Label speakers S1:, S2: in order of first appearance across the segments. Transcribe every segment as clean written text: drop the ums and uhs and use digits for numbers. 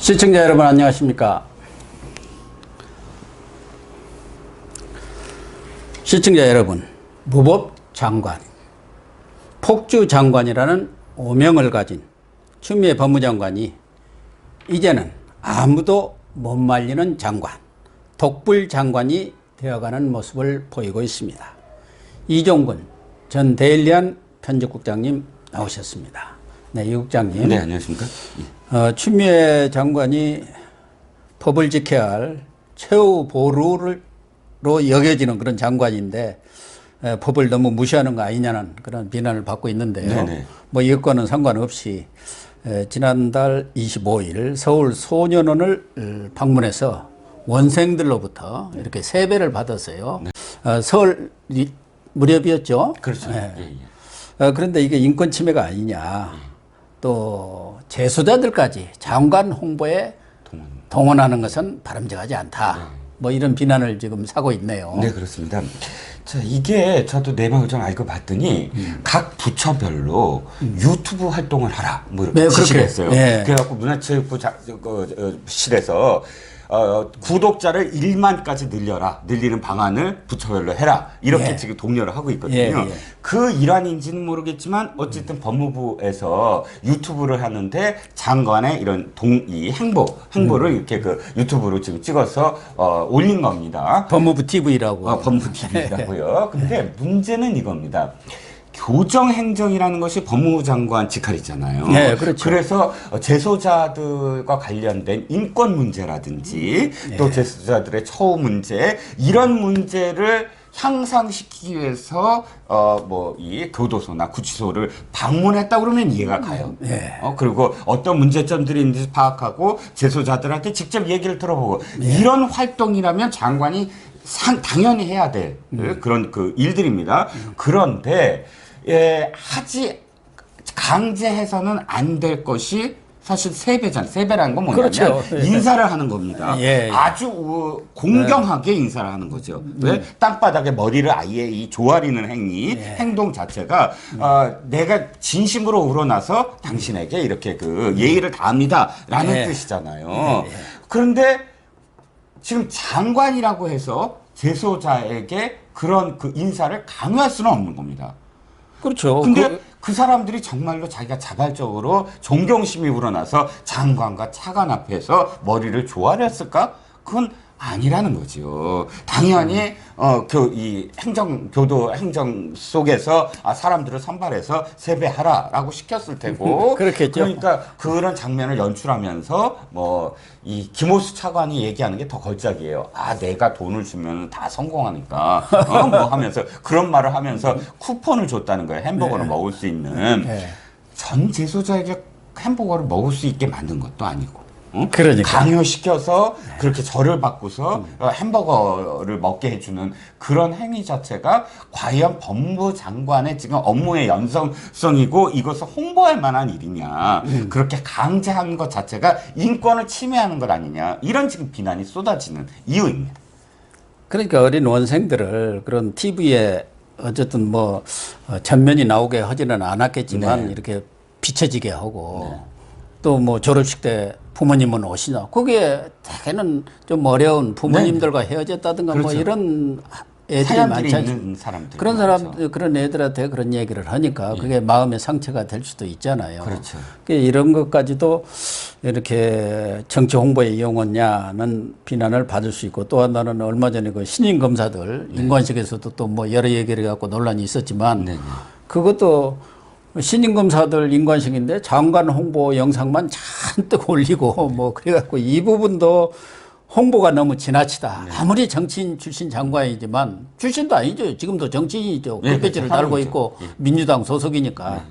S1: 시청자 여러분 안녕하십니까? 시청자 여러분, 무법장관, 폭주장관이라는 오명을 가진 추미애 법무장관이 이제는 아무도 못 말리는 장관, 독불장관이 되어가는 모습을 보이고 있습니다. 이종근 전 데일리안 편집국장님 나오셨습니다. 네, 이 국장님.
S2: 네, 안녕하십니까?
S1: 추미애 장관이 법을 지켜야 할 최후 보루로 여겨지는 그런 장관인데 법을 너무 무시하는 거 아니냐는 그런 비난을 받고 있는데요.
S2: 네네.
S1: 뭐 이것과는 상관없이 지난달 25일 서울 소년원을 방문해서 원생들로부터 이렇게 세배를 받았어요.
S2: 네.
S1: 설 무렵이었죠.
S2: 그렇죠.
S1: 네.
S2: 예.
S1: 그런데 이게 인권 침해가 아니냐. 또 재소자들까지 장관 홍보에 동원하는 것은 바람직하지 않다.
S2: 네.
S1: 뭐 이런 비난을 지금 사고 있네요.
S2: 네, 그렇습니다. 자, 이게 저도 내막을 좀 알고 봤더니 각 부처별로 유튜브 활동을 하라. 뭐 이렇게
S1: 네,
S2: 지시를
S1: 그렇게.
S2: 했어요.
S1: 네.
S2: 그래갖고 문화체육부 실에서 구독자를 1만까지 늘리는 방안을 부처별로 해라. 이렇게
S1: 예.
S2: 지금 독려를 하고 있거든요.
S1: 예, 예.
S2: 그 일환인지는 모르겠지만 어쨌든 법무부에서 유튜브를 하는데 장관의 이런 행보를 이렇게 그 유튜브로 지금 찍어서 올린 겁니다.
S1: 법무부 TV라고.
S2: 법무부 TV라고요. 근데 문제는 이겁니다. 교정행정이라는 것이 법무부 장관 직할이잖아요.
S1: 네, 그렇죠.
S2: 그래서 재소자들과 관련된 인권 문제라든지
S1: 네.
S2: 또 재소자들의 처우 문제 이런 문제를 향상시키기 위해서 이 교도소나 구치소를 방문했다 그러면 이해가 가요.
S1: 네.
S2: 그리고 어떤 문제점들이 있는지 파악하고 재소자들한테 직접 얘기를 들어보고 이런 활동이라면 장관이 당연히 해야 될 그런 그 일들입니다. 그런데 강제해서는 안 될 것이 사실 세배잖아요. 세배라는 건 뭐냐면
S1: 그렇죠.
S2: 인사를 하는 겁니다.
S1: 예, 예.
S2: 아주 공경하게 인사를 하는 거죠. 왜? 땅바닥에 머리를 아예 이 조아리는 행동 자체가 내가 진심으로 우러나서 당신에게 이렇게 그 예의를 다합니다라는
S1: 예.
S2: 뜻이잖아요. 그런데 지금 장관이라고 해서 재소자에게 그런 그 인사를 강요할 수는 없는 겁니다.
S1: 그렇죠.
S2: 근데 그 사람들이 정말로 자기가 자발적으로 존경심이 우러나서 장관과 차관 앞에서 머리를 조아렸을까? 그건 아니라는 거죠. 당연히 이 교도 행정 속에서 사람들을 선발해서 세배하라라고 시켰을 테고.
S1: 그렇겠죠.
S2: 그러니까 그런 장면을 연출하면서 이 김호수 차관이 얘기하는 게 더 걸작이에요. 내가 돈을 주면 다 성공하니까 하면서 그런 말을 하면서 쿠폰을 줬다는 거예요. 햄버거를 먹을 수 있는.
S1: 네.
S2: 전 재소자에게 햄버거를 먹을 수 있게 만든 것도 아니고.
S1: 그러니까.
S2: 강요시켜서 그렇게 절을 받고서 햄버거를 먹게 해주는 그런 행위 자체가 과연 법무부 장관의 지금 업무의 연속성이고 이것을 홍보할 만한 일이냐. 그렇게 강제하는 것 자체가 인권을 침해하는 것 아니냐. 이런 지금 비난이 쏟아지는 이유입니다.
S1: 그러니까 어린 원생들을 그런 TV에 어쨌든 전면이 나오게 하지는 않았겠지만
S2: 네.
S1: 이렇게 비춰지게 하고 또 졸업식 때 부모님은 오시나 그게 대개는 좀 어려운 부모님들과 헤어졌다든가
S2: 그렇죠.
S1: 이런 애들이
S2: 사연들이
S1: 많지
S2: 있는 사람들
S1: 그런 그런 애들한테 그런 얘기를 하니까 그게 마음의 상처가 될 수도 있잖아요.
S2: 그렇죠.
S1: 이런 것까지도 이렇게 정치 홍보에 이용했냐는 비난을 받을 수 있고 또 하나는 얼마 전에 그 신임 검사들 인권식에서도 또 여러 얘기를 갖고 논란이 있었지만 그것도 신임 검사들 인관식인데 장관 홍보 영상만 잔뜩 올리고 그래갖고 이 부분도 홍보가 너무 지나치다. 아무리 정치인 출신 장관이지만 출신도 아니죠. 지금도 정치인이죠. 흑배지를 달고 있고 민주당 소속이니까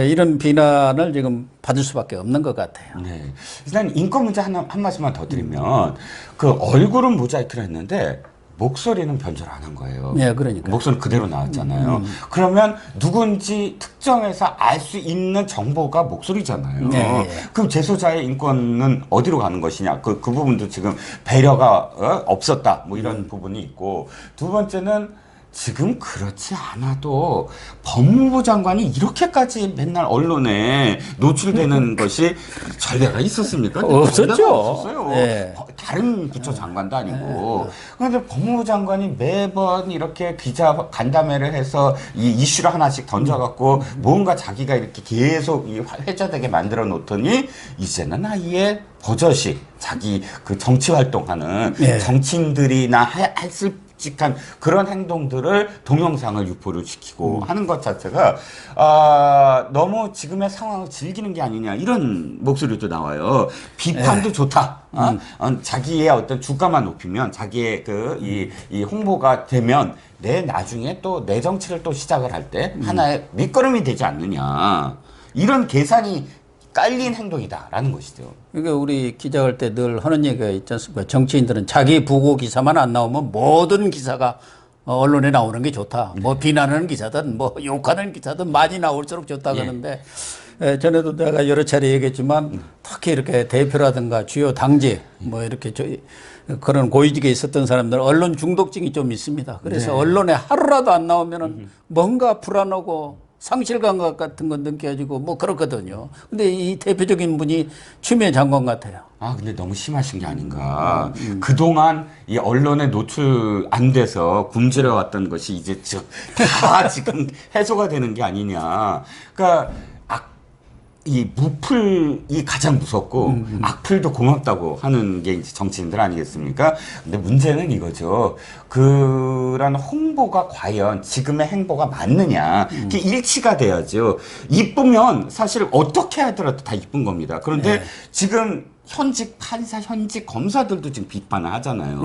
S1: 이런 비난을 지금 받을 수밖에 없는 것 같아요.
S2: 네. 일단 인권 문제 한 말씀만 더 드리면 그 얼굴은 모자이크를 했는데 목소리는 변조를 안 한 거예요.
S1: 네, 그러니까.
S2: 목소리는 그대로 나왔잖아요. 그러면 누군지 특정해서 알 수 있는 정보가 목소리잖아요.
S1: 네.
S2: 그럼 재소자의 인권은 어디로 가는 것이냐? 그 부분도 지금 배려가 없었다. 이런 부분이 있고 두 번째는 지금 그렇지 않아도 법무부 장관이 이렇게까지 맨날 언론에 노출되는 것이 전례가 있었습니까?
S1: 없었죠.
S2: 전례가 없었어요.
S1: 네.
S2: 다른 부처 장관도 아니고. 그런데 법무부 장관이 매번 이렇게 기자 간담회를 해서 이 이슈를 하나씩 던져갖고 뭔가 자기가 이렇게 계속 회자되게 만들어 놓더니 이제는 아예 버젓이 자기 그 정치 활동하는
S1: 네.
S2: 정치인들이나 했을 직한 그런 행동들을 동영상을 유포를 시키고 하는 것 자체가 너무 지금의 상황을 즐기는 게 아니냐 이런 목소리도 나와요. 비판도 좋다. 자기의 어떤 주가만 높이면 자기의 이 홍보가 되면 내 나중에 또 내 정치를 또 시작을 할 때 하나의 밑거름이 되지 않느냐 이런 계산이 깔린 행동이다라는 것이죠.
S1: 그러니까 우리 기자할 때 늘 하는 얘기가 있지 않습니까? 정치인들은 자기 부고 기사만 안 나오면 모든 기사가 언론에 나오는 게 좋다. 뭐 비난하는 기사든 뭐 욕하는 기사든 많이 나올수록 좋다 그러는데 전에도 내가 여러 차례 얘기했지만 특히 이렇게 대표라든가 주요 당직 뭐 이렇게 그런 고위직에 있었던 사람들 언론 중독증이 좀 있습니다. 그래서 언론에 하루라도 안 나오면은 뭔가 불안하고 상실감 같은 건 느껴지고 뭐 그렇거든요. 근데 이 대표적인 분이 추미애 장관 같아요.
S2: 근데 너무 심하신 게 아닌가. 그동안 이 언론에 노출 안 돼서 굶주려 왔던 것이 이제 다 지금 해소가 되는 게 아니냐. 그러니까 이 무풀이 가장 무섭고 악플도 고맙다고 하는 게 이제 정치인들 아니겠습니까? 근데 문제는 이거죠. 그런 홍보가 과연 지금의 행보가 맞느냐. 그게 일치가 돼야죠. 이쁘면 사실 어떻게 하더라도 다 이쁜 겁니다. 그런데 지금 현직 판사, 현직 검사들도 지금 비판을 하잖아요.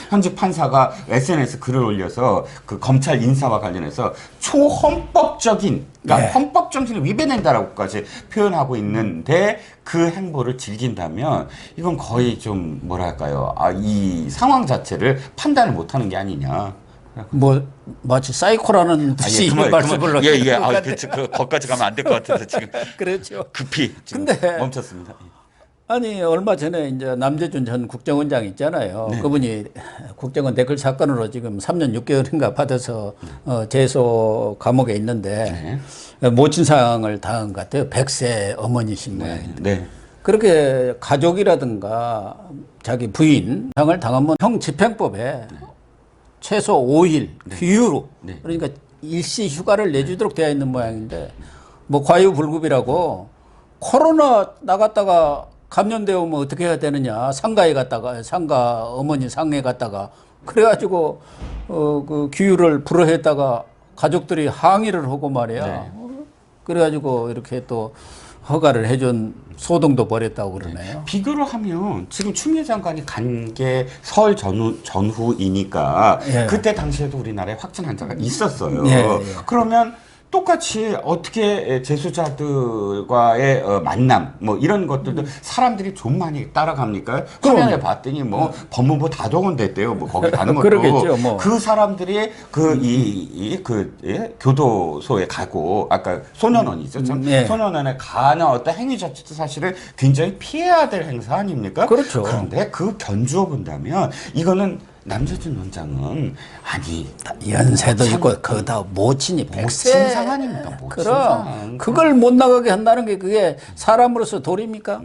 S2: 현직 판사가 SNS 글을 올려서 그 검찰 인사와 관련해서 초헌법적인, 그러니까 헌법 정신을 위배된다라고까지 표현하고 있는데 그 행보를 즐긴다면 이건 거의 좀 뭐랄까요. 이 상황 자체를 판단을 못하는 게 아니냐.
S1: 뭐 마치 사이코라는 듯이 말씀을
S2: 그렇죠. 거기까지 가면 안 될 것 같아서 지금
S1: 그렇죠.
S2: 급히 지금
S1: 근데
S2: 멈췄습니다.
S1: 아니 얼마 전에 이제 남재준 전 국정원장 있잖아요. 그분이 국정원 댓글 사건으로 지금 3년 6개월인가 받아서 재소 감옥에 있는데 모친상을 당한 것 같아요. 100세 어머니신 모양인데. 그렇게 가족이라든가 자기 부인 상을 당하면 형 집행법에 최소 5일 규유로 그러니까 일시 휴가를 내주도록 되어 있는 모양인데 뭐 과유불급이라고 코로나 나갔다가 감염되어 오면 어떻게 해야 되느냐. 상가에 갔다가 상가 어머니 상에 갔다가 그래가지고 그 규율을 불허했다가 가족들이 항의를 하고 말이야. 그래가지고 이렇게 또 허가를 해준 소동도 벌였다고 그러네요.
S2: 비교를 하면 지금 추미애 장관이 간 게 설 전후이니까 그때 당시에도 우리나라에 확진 환자가 있었어요. 그러면 똑같이 어떻게 재수자들과의 만남 뭐 이런 것들도 사람들이 좀 많이 따라갑니까? 화면에 봤더니 뭐 법무부 다 동원됐대요. 뭐 거기 가는 것도
S1: 그러겠죠, 뭐.
S2: 그 사람들이 교도소에 가고 아까 소년원이죠. 소년원에 가는 어떤 행위 자체도 사실은 굉장히 피해야 될 행사 아닙니까?
S1: 그렇죠.
S2: 그런데 그 견주어 본다면 이거는 남재준 원장은
S1: 연세도 있고 거기다 모친이 100세
S2: 모친상 아닙니까?
S1: 그럼 그걸 못 나가게 한다는 게 그게 사람으로서 도리입니까?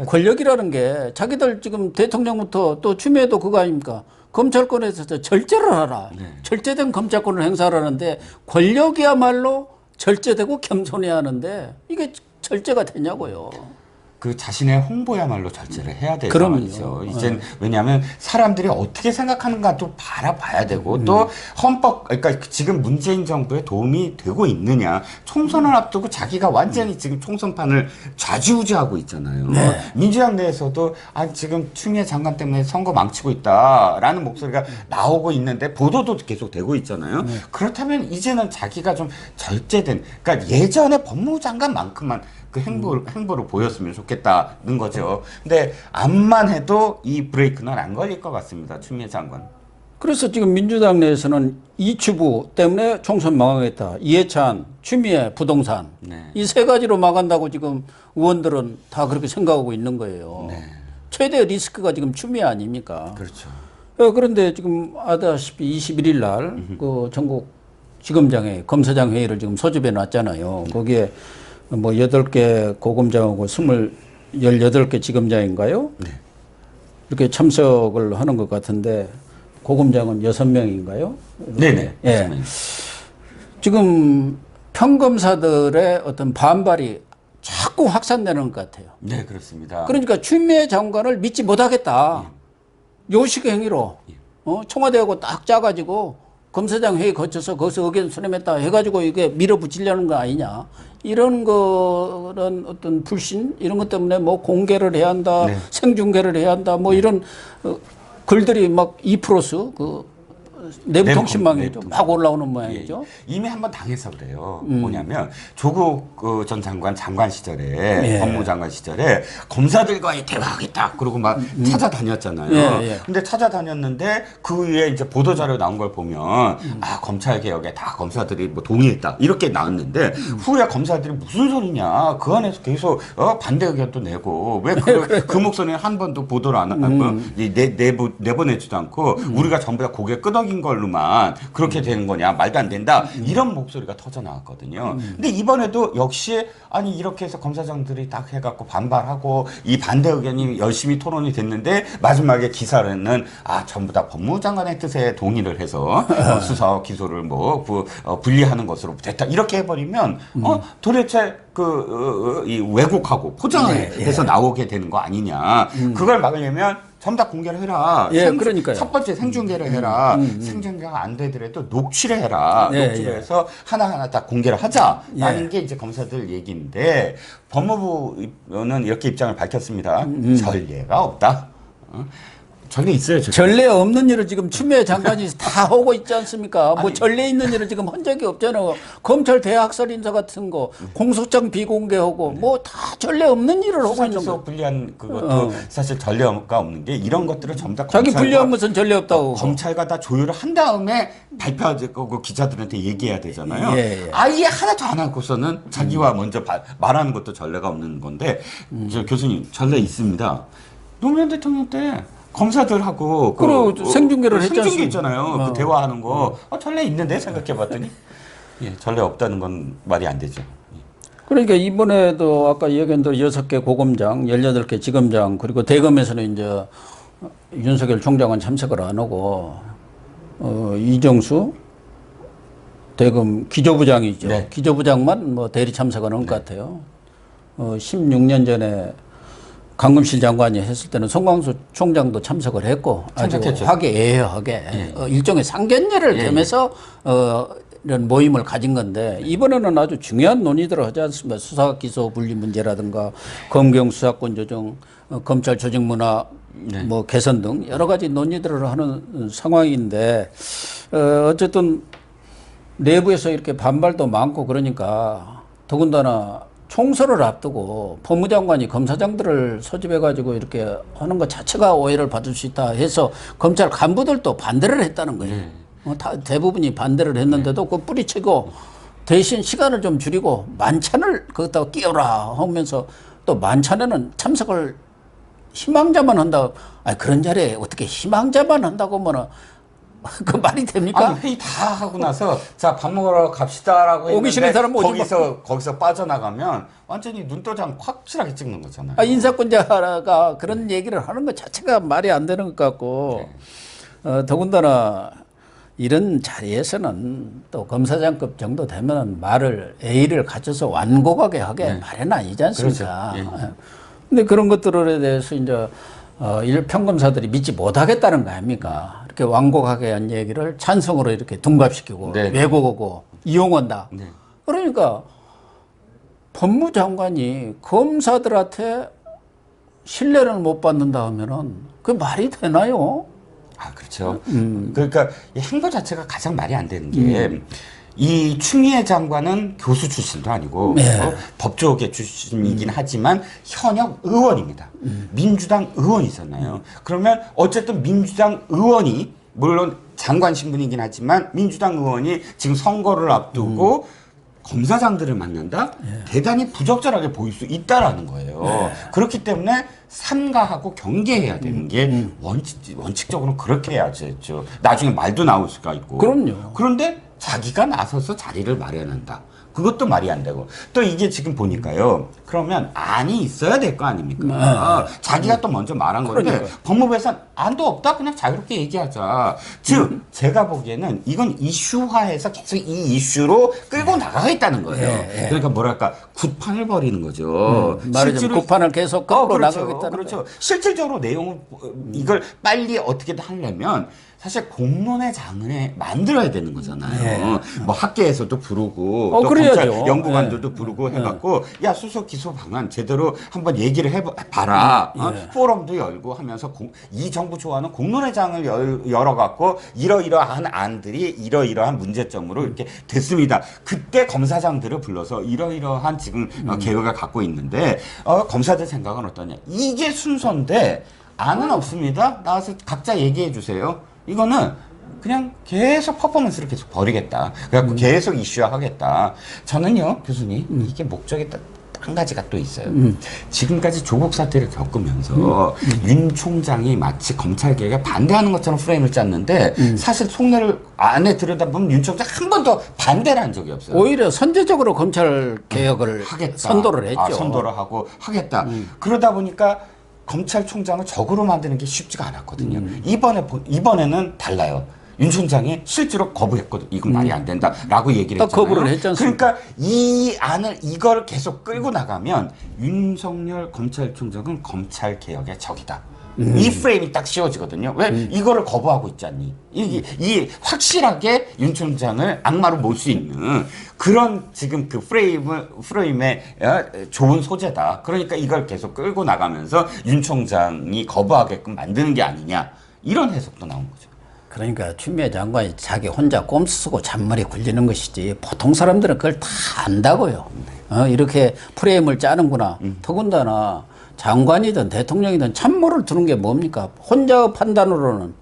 S1: 권력이라는 게 자기들 지금 대통령부터 또 추미애도 그거 아닙니까? 검찰권에서 절제를 하라. 절제된 검찰권을 행사하라는데 권력이야말로 절제되고 겸손해야 하는데 이게 절제가 되냐고요.
S2: 그 자신의 홍보야말로 절제를 해야 되죠.
S1: 그럼요.
S2: 이젠 왜냐하면 사람들이 어떻게 생각하는가도 바라봐야 되고 또 헌법 그러니까 지금 문재인 정부에 도움이 되고 있느냐 총선을 앞두고 자기가 완전히 지금 총선판을 좌지우지하고 있잖아요. 민주당 내에서도 지금 추미애 장관 때문에 선거 망치고 있다라는 목소리가 나오고 있는데 보도도 계속 되고 있잖아요. 그렇다면 이제는 자기가 좀 절제된 그러니까 예전에 법무부 장관만큼만 그 행보를 보였으면 좋겠다는 거죠. 근데 암만 해도 이 브레이크는 안 걸릴 것 같습니다. 추미애 장관.
S1: 그래서 지금 민주당 내에서는 이추부 때문에 총선 망하겠다. 이해찬, 추미애, 부동산. 이 세 가지로 망한다고 지금 의원들은 다 그렇게 생각하고 있는 거예요. 최대 리스크가 지금 추미애 아닙니까?
S2: 그렇죠.
S1: 그런데 지금 아다시피 21일 날 그 전국 지검장회 검사장 회의를 지금 소집해 놨잖아요. 거기에 뭐 8개 고검장하고 18개 지검장인가요?
S2: 네.
S1: 이렇게 참석을 하는 것 같은데 고검장은 6명인가요?
S2: 네네.
S1: 예. 지금 평검사들의 어떤 반발이 자꾸 확산되는 것 같아요.
S2: 네, 그렇습니다.
S1: 그러니까 추미애 장관을 믿지 못하겠다. 요식 행위로 청와대하고 딱 짜가지고 검사장 회의 거쳐서 거기서 의견 수렴했다 해가지고 이게 밀어붙이려는 거 아니냐. 이런 거는 어떤 불신 이런 것 때문에 뭐 공개를 해야 한다,
S2: 네.
S1: 생중계를 해야 한다, 뭐 이런 글들이 막 2+, 그 내부통신망에 좀 막 올라오는 모양이죠.
S2: 예. 이미 한번 당해서 그래요. 뭐냐면 조국 전 장관 시절에
S1: 예.
S2: 법무장관 시절에 검사들과의 대화하겠다. 그러고 막 찾아다녔잖아요.
S1: 예, 예.
S2: 근데 찾아다녔는데 그 위에 이제 보도 자료 나온 걸 보면 아 검찰 개혁에 다 검사들이 뭐 동의했다 이렇게 나왔는데 후에 검사들이 무슨 소리냐 그 안에서 계속 반대 의견도 내고 왜 그 목소리는 한 번도 보도를 안 하고 내보내지도 않고 우리가 전부 다 고개 끄덕인 걸로만 그렇게 되는 거냐 말도 안 된다 이런 목소리가 터져 나왔거든요. 근데 이번에도 역시 아니 이렇게 해서 검사장들이 딱 해갖고 반발하고 이 반대 의견이 열심히 토론이 됐는데 마지막에 기사는 아 전부 다 법무장관의 뜻에 동의를 해서 수사 기소를 뭐 분리하는 것으로 됐다 이렇게 해버리면 도대체 이 왜곡하고 포장을 해서 나오게 되는 거 아니냐 그걸 막으려면 전부 다 공개를 해라.
S1: 예, 그러니까요.
S2: 첫 번째 생중계를 해라. 생중계가 안 되더라도 녹취를 해라. 녹취를 해서 하나하나 다 공개를 하자라는 게 이제 검사들 얘기인데 법무부는 이렇게 입장을 밝혔습니다. 전례가 없다. 전례 있어요.
S1: 전례 없는 일을 지금 추미애 장관이 다 하고 있지 않습니까? 뭐 전례 있는 일을 지금 한 적이 없잖아요. 검찰 대학설 인사 같은 거, 공소장 비공개하고 뭐 다 전례 없는 일을 하고 있는 거.
S2: 불리한 그것도 사실 전례가 없는 게 이런 것들을 전부 다
S1: 자기 불리한 것은 전례 없다고.
S2: 검찰과 다 조율을 한 다음에 발표할 거고 기자들한테 얘기해야 되잖아요.
S1: 예.
S2: 아예 하나도 안 하고서는 자기와 먼저 말하는 것도 전례가 없는 건데 저 교수님 전례 있습니다. 노무현 대통령 때 검사들하고
S1: 생중계를 했지
S2: 생중계 있잖아요. 그 대화하는 거 전례 있는데 생각해봤더니 전례 없다는 건 말이 안 되죠.
S1: 그러니까 이번에도 아까 얘기한 대로 6개 고검장, 18개 지검장 그리고 대검에서는 이제 윤석열 총장은 참석을 안 하고 이정수 대검 기조부장이죠.
S2: 네.
S1: 기조부장만 뭐 대리 참석을 한 것 같아요. 16년 전에 강금실 장관이 했을 때는 송광수 총장도 참석을 했고 아주
S2: 참석했죠.
S1: 화기애애하게 일종의 상견례를 겸해서 이런 모임을 가진 건데 이번에는 아주 중요한 논의들을 하지 않습니까? 수사 기소 분리 문제라든가 검경 수사권 조정, 검찰 조직 문화 뭐 개선 등 여러 가지 논의들을 하는 상황인데 어쨌든 내부에서 이렇게 반발도 많고 그러니까 더군다나 총선을 앞두고 법무장관이 검사장들을 소집해가지고 이렇게 하는 것 자체가 오해를 받을 수 있다 해서 검찰 간부들도 반대를 했다는 거예요. 대부분이 반대를 했는데도 그 뿌리치고 대신 시간을 좀 줄이고 만찬을 거기다가 끼워라 하면서 또 만찬에는 참석을 희망자만 한다. 아니 그런 자리에 어떻게 희망자만 한다고 하면은 그 말이 됩니까?
S2: 아니, 회의 다 하고 나서 자 밥 먹으러 갑시다라고 했는데
S1: 오기 싫은 사람 오지
S2: 거기서 빠져나가면 완전히 눈도장 확실하게 찍는 거잖아요.
S1: 인사권자가 그런 얘기를 하는 것 자체가 말이 안 되는 것 같고 더군다나 이런 자리에서는 또 검사장급 정도 되면 말을 예의를 갖춰서 완곡하게 하게 말은 아니지 않습니까?
S2: 그렇죠.
S1: 근데 그런 것들에 대해서 이제 평검사들이 믿지 못하겠다는 거 아닙니까? 이렇게 완곡하게 한 얘기를 찬성으로 이렇게 둔갑시키고 왜곡하고 이용한다. 그러니까 법무장관이 검사들한테 신뢰를 못 받는다 하면은 그 말이 되나요?
S2: 아, 그렇죠. 그러니까 이 행보 자체가 가장 말이 안 되는 게 이 추미애 장관은 교수 출신도 아니고 법조계 출신이긴 하지만 현역 의원입니다. 민주당 의원이잖아요. 그러면 어쨌든 민주당 의원이 물론 장관 신분이긴 하지만 민주당 의원이 지금 선거를 앞두고 검사장들을 만난다? 대단히 부적절하게 보일 수 있다라는 거예요. 그렇기 때문에 삼가하고 경계해야 되는 게 원칙적으로 그렇게 해야죠. 나중에 말도 나올 수가 있고.
S1: 그럼요.
S2: 그런데 자기가 나서서 자리를 마련한다. 그것도 말이 안 되고. 또 이게 지금 보니까요. 그러면 안이 있어야 될 거 아닙니까? 자기가 또 먼저 말한 건데
S1: 그러니까요.
S2: 법무부에서는 안도 없다. 그냥 자유롭게 얘기하자. 즉 제가 보기에는 이건 이슈화해서 계속 이 이슈로 끌고 나가겠다는 거예요. 그러니까 뭐랄까 굿판을 벌이는 거죠.
S1: 말하자면 굿판을 계속 끌고
S2: 그렇죠.
S1: 나가겠다는
S2: 그렇죠. 실질적으로 내용을 이걸 빨리 어떻게든 하려면 사실 공론의 장을 만들어야 되는 거잖아요. 뭐 학계에서도 부르고 또
S1: 그래야죠.
S2: 검찰 연구관들도 부르고 해갖고 야 수소 기소 방안 제대로 한번 얘기를 해봐라. 포럼도 열고 하면서 이 정부 좋아하는 공론의 장을 열어갖고 이러이러한 안들이 이러이러한 문제점으로 이렇게 됐습니다. 그때 검사장들을 불러서 이러이러한 지금 계획을 갖고 있는데 검사들 생각은 어떠냐? 이게 순서인데 안은 없습니다. 나와서 각자 얘기해 주세요. 이거는 그냥 계속 퍼포먼스를 계속 벌이겠다. 그래갖고 계속 이슈화하겠다. 저는요, 교수님, 이게 목적이 한 가지가 또 있어요. 지금까지 조국 사태를 겪으면서 윤 총장이 마치 검찰 개혁에 반대하는 것처럼 프레임을 짰는데 사실 속내를 안에 들여다보면 윤 총장 한 번도 반대를 한 적이 없어요.
S1: 오히려 선제적으로 검찰 개혁을
S2: 하겠다.
S1: 선도를 했죠.
S2: 선도를 하고 하겠다. 그러다 보니까 검찰총장을 적으로 만드는 게 쉽지가 않았거든요. 이번에는 달라요. 윤 총장이 실제로 거부했거든. 이건 말이 안 된다라고 얘기를 했잖아요.
S1: 거부를 했지 않습니까?
S2: 그러니까 이걸 계속 끌고 나가면 윤석열 검찰총장은 검찰 개혁의 적이다. 이 프레임이 딱 씌워지거든요. 왜 이거를 거부하고 있지 않니? 이 확실하게 윤 총장을 악마로 몰 수 있는 그런 지금 그 프레임의 좋은 소재다. 그러니까 이걸 계속 끌고 나가면서 윤 총장이 거부하게끔 만드는 게 아니냐. 이런 해석도 나온 거죠.
S1: 그러니까 추미애 장관이 자기 혼자 꼼수 쓰고 잔머리 굴리는 것이지 보통 사람들은 그걸 다 안다고요. 이렇게 프레임을 짜는구나. 더군다나 장관이든 대통령이든 참모를 두는 게 뭡니까? 혼자 판단으로는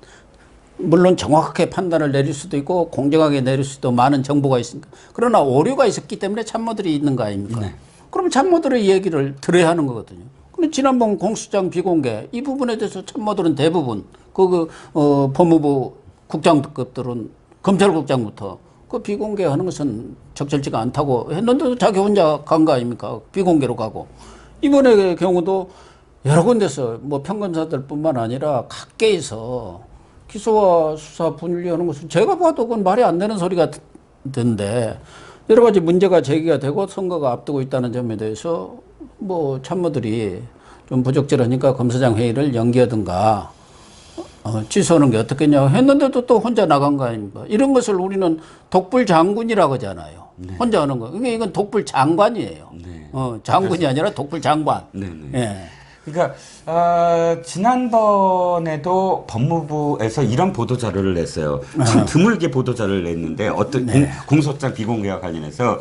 S1: 물론 정확하게 판단을 내릴 수도 있고 공정하게 내릴 수도 많은 정보가 있으니까. 그러나 오류가 있었기 때문에 참모들이 있는 거 아닙니까? 네. 그럼 참모들의 얘기를 들어야 하는 거거든요. 근데 지난번 공수장 비공개 이 부분에 대해서 참모들은 대부분 법무부 국장급들은 검찰국장부터 그 비공개하는 것은 적절치가 않다고 했는데도 자기 혼자 간 거 아닙니까? 비공개로 가고. 이번의 경우도 여러 군데서 뭐 평검사들뿐만 아니라 각계에서 기소와 수사 분리하는 것은 제가 봐도 그건 말이 안 되는 소리 같은데 여러 가지 문제가 제기가 되고 선거가 앞두고 있다는 점에 대해서 뭐 참모들이 좀 부적절하니까 검사장 회의를 연기하든가 취소하는 게 어떻겠냐 했는데도 또 혼자 나간 거 아닙니까? 이런 것을 우리는 독불 장군이라고 하잖아요. 네. 혼자 하는 거. 이건 독불 장관이에요. 네. 장군이 아니라 독불 장관.
S2: 네네.
S1: 예.
S2: 그러니까 지난번에도 법무부에서 이런 보도자료를 냈어요. 참 드물게 보도자료를 냈는데 어떤 공소장 비공개와 관련해서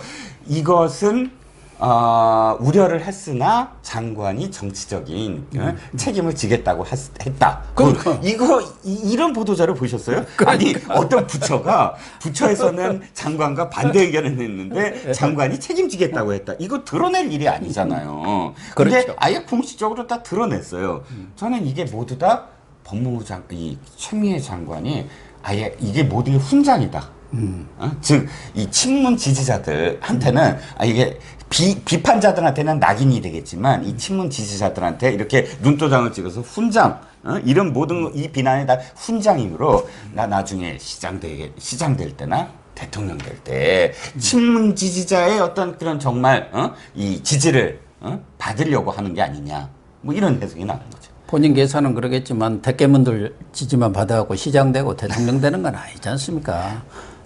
S2: 이것은 우려를 했으나 장관이 정치적인 책임을 지겠다고 했다.
S1: 그러니까.
S2: 이런 보도자료 보셨어요? 아니, 어떤 부처에서는 장관과 반대 의견을 냈는데 장관이 책임지겠다고 했다. 이거 드러낼 일이 아니잖아요. 근데
S1: 그렇죠.
S2: 아예 공식적으로 다 드러냈어요. 저는 이게 모두 다 법무부 이 최미애 장관이 아예 이게 모든 게 훈장이다. 즉, 이 친문 지지자들한테는 이게 비판자들한테는 낙인이 되겠지만 이 친문 지지자들한테 이렇게 눈도장을 찍어서 훈장 이런 모든 이 비난이 다 훈장이므로 나 나중에 시장 될 때나 대통령 될 때 친문 지지자의 어떤 그런 정말 이 지지를 받으려고 하는 게 아니냐 뭐 이런 해석이 나는 거죠.
S1: 본인 계산은 그러겠지만 대깨문들 지지만 받아갖고 시장 되고 대통령 되는 건 아니지 않습니까?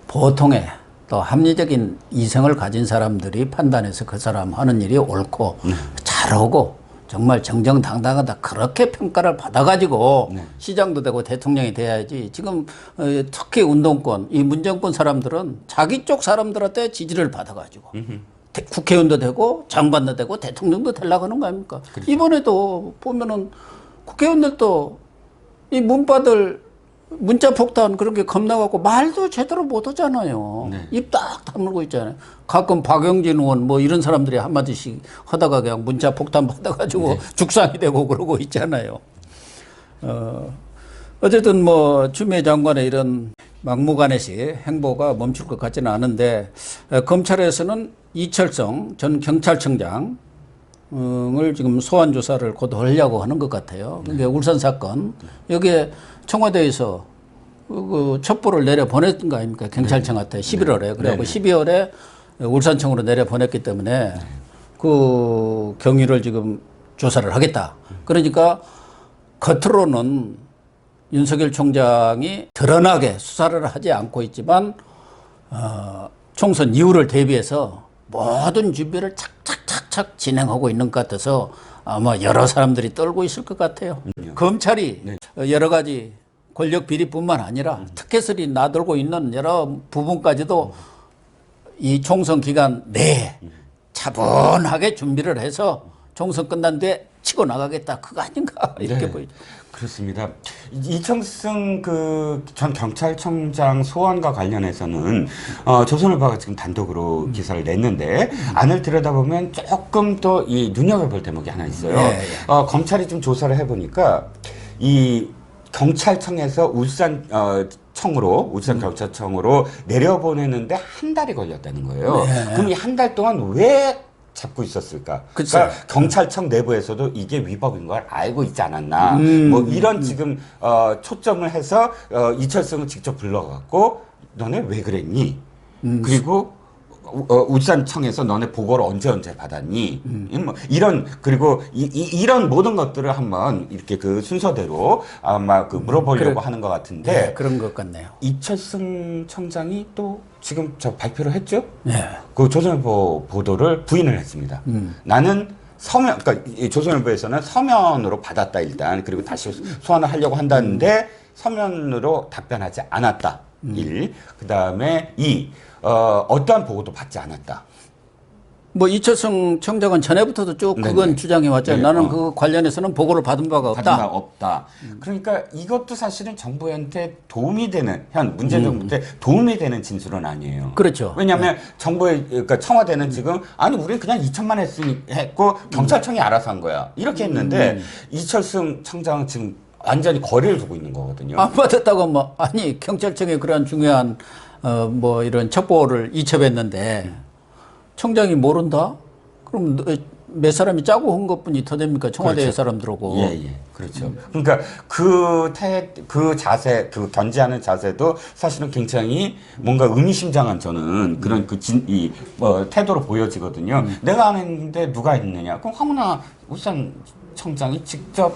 S1: 보통의 또 합리적인 이성을 가진 사람들이 판단해서 그 사람 하는 일이 옳고 잘하고 정말 정정당당하다 그렇게 평가를 받아가지고 시장도 되고 대통령이 돼야지. 지금 특히 운동권 이 문정권 사람들은 자기 쪽 사람들한테 지지를 받아가지고 국회의원도 되고 장관도 되고 대통령도 되려고 하는 거 아닙니까? 그렇죠. 이번에도 보면은 국회의원들도 이 문바들 문자 폭탄 그런 게 겁나갖고 말도 제대로 못 하잖아요.
S2: 네.
S1: 입 딱 다물고 있잖아요. 가끔 박영진 의원 뭐 이런 사람들이 한마디씩 하다가 그냥 문자 폭탄 받아가지고
S2: 네.
S1: 죽상이 되고 그러고 있잖아요. 어쨌든 뭐 추미애 장관의 이런 막무가내식 행보가 멈출 것 같지는 않은데 검찰에서는 이철성 전 경찰청장 을 지금 소환 조사를 곧 하려고 하는 것 같아요. 그게 울산 사건 여기에 청와대에서 그 첩보를 내려 보냈던 거 아닙니까? 경찰청한테 11월에 그래갖고 12월에 울산청으로 내려 보냈기 때문에 그 경위를 지금 조사를 하겠다. 그러니까 겉으로는 윤석열 총장이 드러나게 수사를 하지 않고 있지만 총선 이후를 대비해서 모든 준비를 착착착착 진행하고 있는 것 같아서 아마 여러 사람들이 떨고 있을 것 같아요. 검찰이 여러 가지 권력 비리뿐만 아니라 특혜설이 나돌고 있는 여러 부분까지도 이 총선 기간 내에 차분하게 준비를 해서 총선 끝난 뒤에 치고 나가겠다. 그거 아닌가 이렇게
S2: 네.
S1: 보이죠.
S2: 그렇습니다. 이청승 그 전 경찰청장 소환과 관련해서는 조선일보가 지금 단독으로 기사를 냈는데 안을 들여다보면 조금 더 이 눈여겨볼 대목이 하나 있어요.
S1: 예.
S2: 검찰이 좀 조사를 해보니까 이 경찰청에서 울산 울산 경찰청으로 내려보내는데 한 달이 걸렸다는 거예요.
S1: 네.
S2: 그럼 이 한 달 동안 왜 잡고 있었을까?
S1: 그쵸.
S2: 그러니까 경찰청 내부에서도 이게 위법인 걸 알고 있지 않았나? 뭐 이런 지금 초점을 해서 이철성을 직접 불러갖고 너네 왜 그랬니? 그리고 울산청에서 너네 보고를 언제 받았니? 뭐 이런 그리고 이런 모든 것들을 한번 이렇게 그 순서대로 아마 그 물어보려고 하는 것 같은데
S1: 네, 그런 것 같네요.
S2: 이철승 청장이 또 지금 저 발표를 했죠?
S1: 네.
S2: 그 조선일보 보도를 부인을 했습니다. 나는 서면, 그러니까 이 조선일보에서는 서면으로 받았다 일단 그리고 다시 소환을 하려고 한다는데 서면으로 답변하지 않았다. 1. 그 다음에 2. 어떠한 보고도 받지 않았다.
S1: 뭐 이철성 청장은 전에부터도 쭉 그건
S2: 네네.
S1: 주장해 왔잖아요.
S2: 네,
S1: 나는 그 관련해서는 보고를 받은 바가
S2: 받은 바
S1: 없다.
S2: 없다. 그러니까 이것도 사실은 정부한테 도움이 되는 문재인 정부 때 도움이 되는 진술은 아니에요.
S1: 그렇죠.
S2: 왜냐하면 정부의 그러니까 청와대는 지금 아니 우리는 그냥 2천만 했고 경찰청이 알아서 한 거야 이렇게 했는데 이철승 청장은 지금 완전히 거리를 두고 있는 거거든요.
S1: 안 받았다고 뭐 아니 경찰청에 그런 중요한 뭐 이런 첩보를 이첩했는데 청장이 모른다? 그럼 몇 사람이 짜고 한 것뿐이 더 됩니까? 청와대
S2: 그렇죠.
S1: 사람들하고.
S2: 예. 그렇죠. 그러니까 그 자세, 그 견제하는 자세도 사실은 굉장히 뭔가 의미심장한 저는 그런 태도로 보여지거든요. 내가 안 했는데 누가 했느냐? 그럼 황운하 울산 청장이 직접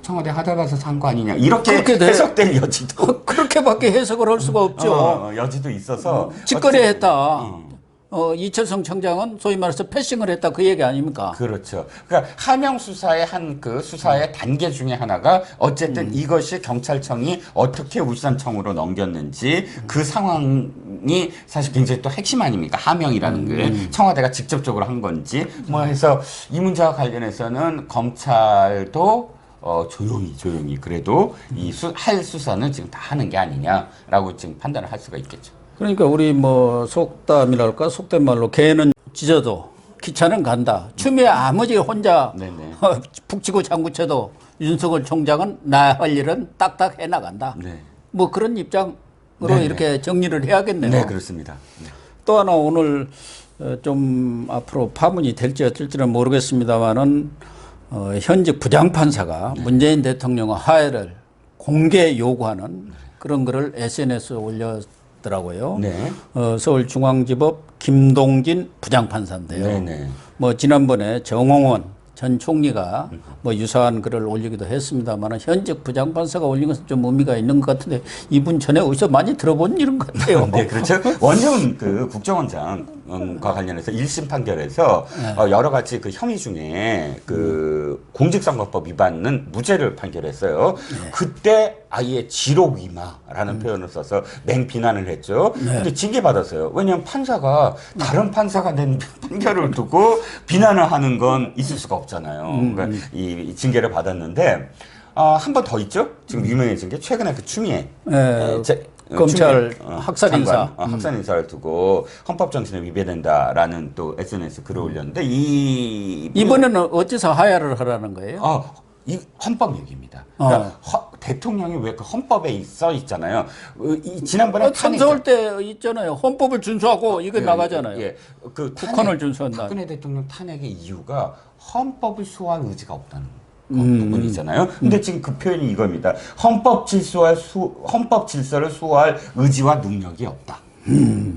S2: 청와대 하다가서 산 거 아니냐? 이렇게 해석될 여지도
S1: 그렇게밖에 해석을 할 수가 없죠.
S2: 여지도 있어서
S1: 직거래 했다. 이철성 청장은 소위 말해서 패싱을 했다 그 얘기 아닙니까?
S2: 그렇죠. 그러니까 하명 수사의 한 그 수사의 단계 중에 하나가 어쨌든 이것이 경찰청이 어떻게 울산청으로 넘겼는지 그 상황이 사실 굉장히 또 핵심 아닙니까? 하명이라는 게 청와대가 직접적으로 한 건지 뭐 해서 이 문제와 관련해서는 검찰도 조용히 그래도 할 수사는 지금 다 하는 게 아니냐라고 지금 판단을 할 수가 있겠죠.
S1: 그러니까 우리 뭐 속담이랄까 속된 말로 개는 짖어도 기차는 간다. 추미애 아무지 혼자 북치고 장구쳐도 윤석열 총장은 나야 할 일은 딱딱 해나간다.
S2: 네.
S1: 뭐 그런 입장으로 이렇게 정리를 해야겠네요.
S2: 네, 그렇습니다. 네.
S1: 또 하나 오늘 좀 앞으로 파문이 될지 어쩔지는 모르겠습니다만은 현직 부장판사가 문재인 대통령의 하해를 공개 요구하는 그런 글을 SNS에 올렸더라고요.
S2: 네.
S1: 서울중앙지법 김동진 부장판사인데요.
S2: 네.
S1: 뭐 지난번에 정홍원 전 총리가 뭐 유사한 글을 올리기도 했습니다만 현직 부장판사가 올린 것은 좀 의미가 있는 것 같은데 이분 전에 어디서 많이 들어본 이런 것 같아요.
S2: 네, 그렇죠. 원전 그 국정원장과 관련해서 1심 판결에서 여러 가지 그 혐의 중에 그 공직선거법 위반은 무죄를 판결했어요. 그때 아예 지록위마라는 표현을 써서 맹비난을 했죠. 근데 징계받았어요. 왜냐하면 판사가 다른 판사가 낸 판결을 두고 비난을 하는 건 있을 수가 없잖아요. 그러니까 이 징계를 받았는데 한 번 더 있죠. 지금 유명해진 게 최근에 그 추미애
S1: 검찰
S2: 추미애,
S1: 학살 인사.
S2: 장관, 학살 인사를 두고 헌법 정신에 위배된다라는 또 SNS 글을 올렸는데
S1: 이번에는 어째서 하야를 하라는 거예요?
S2: 이 헌법 얘기입니다. 그러니까 대통령이 왜 그 헌법에 써 있잖아요. 지난번에
S1: 참석할 때 있잖아요. 헌법을 준수하고 이거 나가잖아요.
S2: 예, 그
S1: 국헌을 준수한다.
S2: 박근혜 대통령 탄핵의 이유가 헌법을 수호할 의지가 없다는 부분이잖아요. 근데 지금 그 표현이 이겁니다. 헌법 질서를 수호할 의지와 능력이 없다.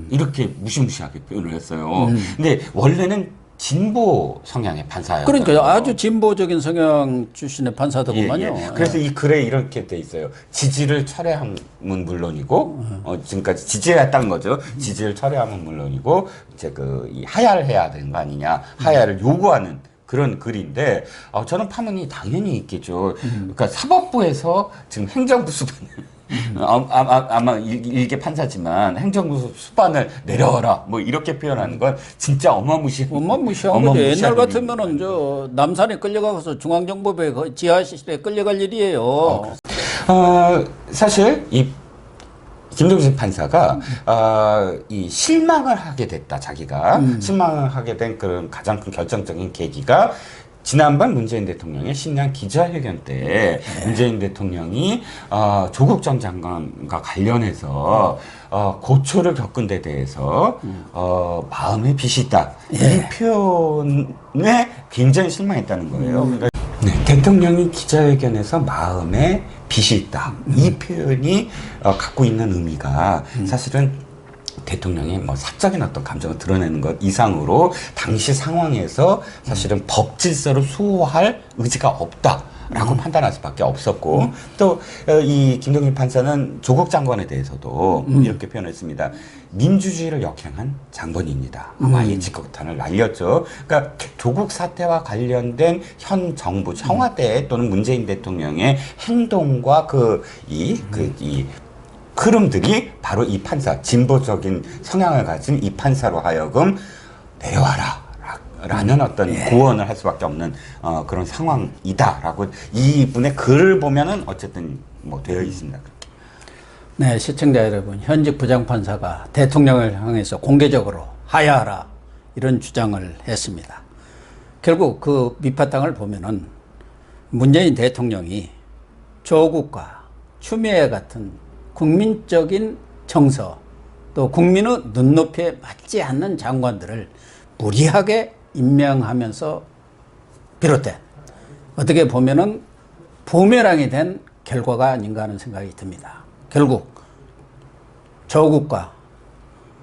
S2: 이렇게 무시무시하게 표현을 했어요. 근데 원래는 진보 성향의 판사예요.
S1: 그러니까 아주 진보적인 성향 출신의 판사더구만요.
S2: 예. 그래서 이 글에 이렇게 돼 있어요. 지지를 철회함은 물론이고, 지금까지 지지했다는 거죠. 지지를 철회함은 물론이고, 이제 이 하야를 해야 되는 거 아니냐, 하야를 요구하는 그런 글인데, 저는 파문이 당연히 있겠죠. 그러니까 사법부에서 지금 행정부 수반을 아마 일개 판사지만 행정부 수반을 내려라 뭐 이렇게 표현하는 건 진짜 어마무시한
S1: 거죠. 옛날 같으면은 저 남산에 끌려가서 중앙정보부에 지하실에 끌려갈 일이에요.
S2: 사실 이 김동식 판사가 이 실망을 하게 됐다. 자기가 실망을 하게 된 그런 가장 큰 결정적인 계기가 지난번 문재인 대통령의 신년 기자회견 때 문재인 대통령이 조국 전 장관과 관련해서 고초를 겪은 데 대해서 마음에 빚이 있다. 이 표현에 굉장히 실망했다는 거예요. 그러니까 대통령이 기자회견에서 마음에 빚이 있다. 이 표현이 갖고 있는 의미가 사실은 대통령이 뭐 사적인 어떤 감정을 드러내는 것 이상으로 당시 상황에서 사실은 법 질서를 수호할 의지가 없다라고 판단할 수밖에 없었고 또 이 김동일 판사는 조국 장관에 대해서도 이렇게 표현했습니다. 민주주의를 역행한 장본입니다. 아마 이 직격탄을 날렸죠. 그러니까 조국 사태와 관련된 현 정부 청와대 또는 문재인 대통령의 행동과 이 흐름들이 바로 이 판사, 진보적인 성향을 가진 이 판사로 하여금 내려와라 라는 어떤 고언을 할 수밖에 없는 그런 상황이다라고 이분의 글을 보면은 어쨌든 뭐 되어 있습니다.
S1: 네, 시청자 여러분, 현직 부장판사가 대통령을 향해서 공개적으로 하야하라 이런 주장을 했습니다. 결국 그 밑바탕을 보면은 문재인 대통령이 조국과 추미애 같은 국민적인 정서 또 국민의 눈높이에 맞지 않는 장관들을 무리하게 임명하면서 비롯된 어떻게 보면은 부메랑이 된 결과가 아닌가 하는 생각이 듭니다. 결국 조국과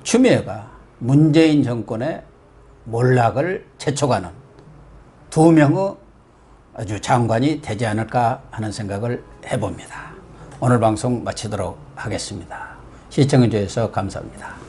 S1: 추미애가 문재인 정권의 몰락을 재촉하는 두 명의 아주 장관이 되지 않을까 하는 생각을 해봅니다. 오늘 방송 마치도록 하겠습니다. 시청해 주셔서 감사합니다.